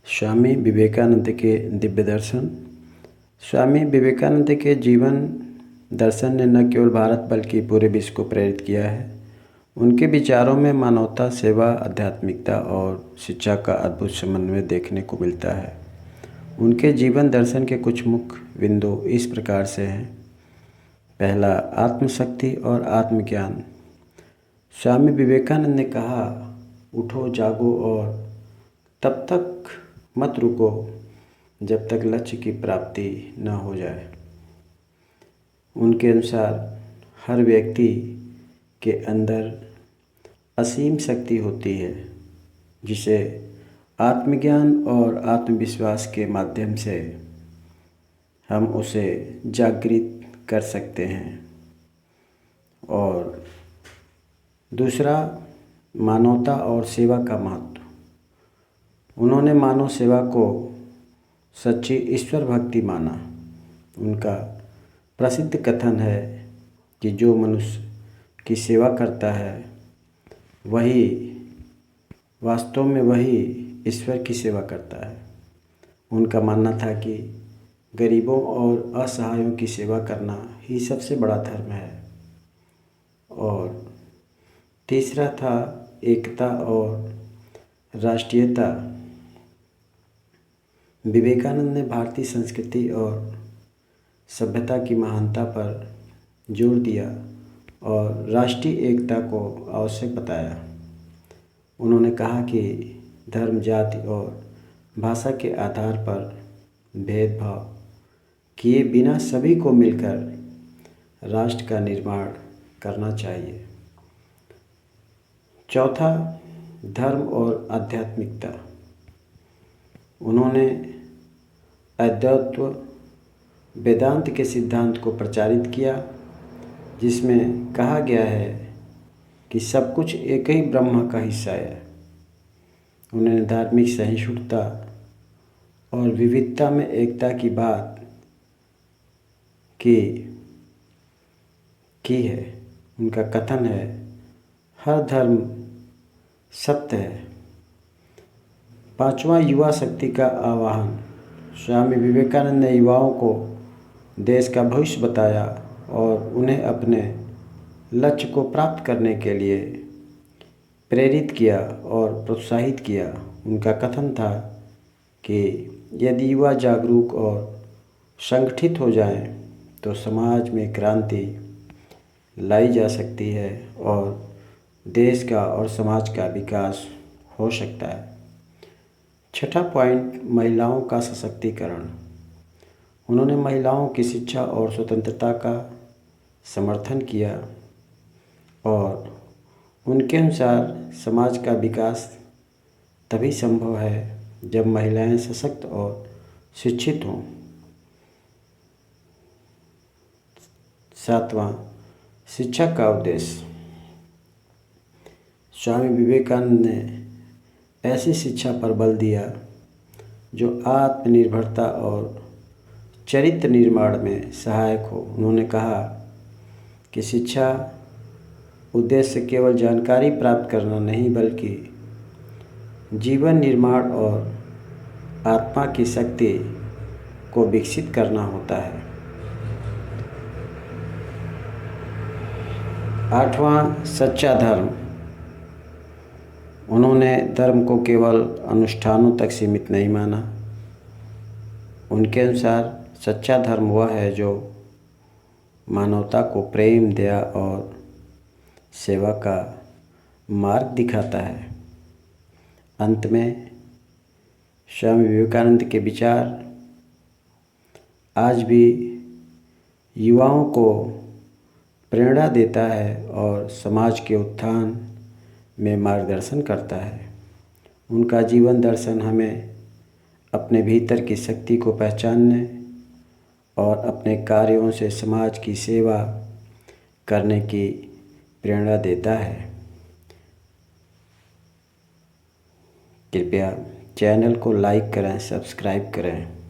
स्वामी विवेकानंद के दिव्य दर्शन। स्वामी विवेकानंद के जीवन दर्शन ने न केवल भारत बल्कि पूरे विश्व को प्रेरित किया है। उनके विचारों में मानवता, सेवा, आध्यात्मिकता और शिक्षा का अद्भुत समन्वय देखने को मिलता है। उनके जीवन दर्शन के कुछ मुख्य बिंदु इस प्रकार से हैं। पहला, आत्मशक्ति और आत्मज्ञान। स्वामी विवेकानंद ने कहा, उठो, जागो और तब तक मत रुको जब तक लक्ष्य की प्राप्ति न हो जाए। उनके अनुसार हर व्यक्ति के अंदर असीम शक्ति होती है, जिसे आत्मज्ञान और आत्मविश्वास के माध्यम से हम उसे जागृत कर सकते हैं। और दूसरा, मानवता और सेवा का महत्व। उन्होंने मानव सेवा को सच्ची ईश्वर भक्ति माना। उनका प्रसिद्ध कथन है कि जो मनुष्य की सेवा करता है वही वास्तव में वही ईश्वर की सेवा करता है। उनका मानना था कि गरीबों और असहायों की सेवा करना ही सबसे बड़ा धर्म है। और तीसरा था एकता और राष्ट्रीयता। विवेकानंद ने भारतीय संस्कृति और सभ्यता की महानता पर जोर दिया और राष्ट्रीय एकता को आवश्यक बताया। उन्होंने कहा कि धर्म, जाति और भाषा के आधार पर भेदभाव किए बिना सभी को मिलकर राष्ट्र का निर्माण करना चाहिए। चौथा, धर्म और आध्यात्मिकता। उन्होंने अद्वैत वेदांत के सिद्धांत को प्रचारित किया, जिसमें कहा गया है कि सब कुछ एक ही ब्रह्म का हिस्सा है। उन्होंने धार्मिक सहिष्णुता और विविधता में एकता की बात की है। उनका कथन है, हर धर्म सत्य है। पांचवा, युवा शक्ति का आह्वान। स्वामी विवेकानंद ने युवाओं को देश का भविष्य बताया और उन्हें अपने लक्ष्य को प्राप्त करने के लिए प्रेरित किया और प्रोत्साहित किया। उनका कथन था कि यदि युवा जागरूक और संगठित हो जाएं, तो समाज में क्रांति लाई जा सकती है और देश का और समाज का विकास हो सकता है। छठा पॉइंट, महिलाओं का सशक्तिकरण। उन्होंने महिलाओं की शिक्षा और स्वतंत्रता का समर्थन किया और उनके अनुसार समाज का विकास तभी संभव है जब महिलाएं सशक्त और शिक्षित हों। सातवां, शिक्षा का उद्देश्य। स्वामी विवेकानंद ने ऐसी शिक्षा पर बल दिया जो आत्मनिर्भरता और चरित्र निर्माण में सहायक हो। उन्होंने कहा कि शिक्षा उद्देश्य केवल जानकारी प्राप्त करना नहीं, बल्कि जीवन निर्माण और आत्मा की शक्ति को विकसित करना होता है। आठवां, सच्चा धर्म। उन्होंने धर्म को केवल अनुष्ठानों तक सीमित नहीं माना। उनके अनुसार सच्चा धर्म वह है जो मानवता को प्रेम, दया और सेवा का मार्ग दिखाता है। अंत में स्वामी विवेकानंद के विचार आज भी युवाओं को प्रेरणा देता है और समाज के उत्थान में मार्गदर्शन करता है। उनका जीवन दर्शन हमें अपने भीतर की शक्ति को पहचानने और अपने कार्यों से समाज की सेवा करने की प्रेरणा देता है। कृपया चैनल को लाइक करें, सब्सक्राइब करें।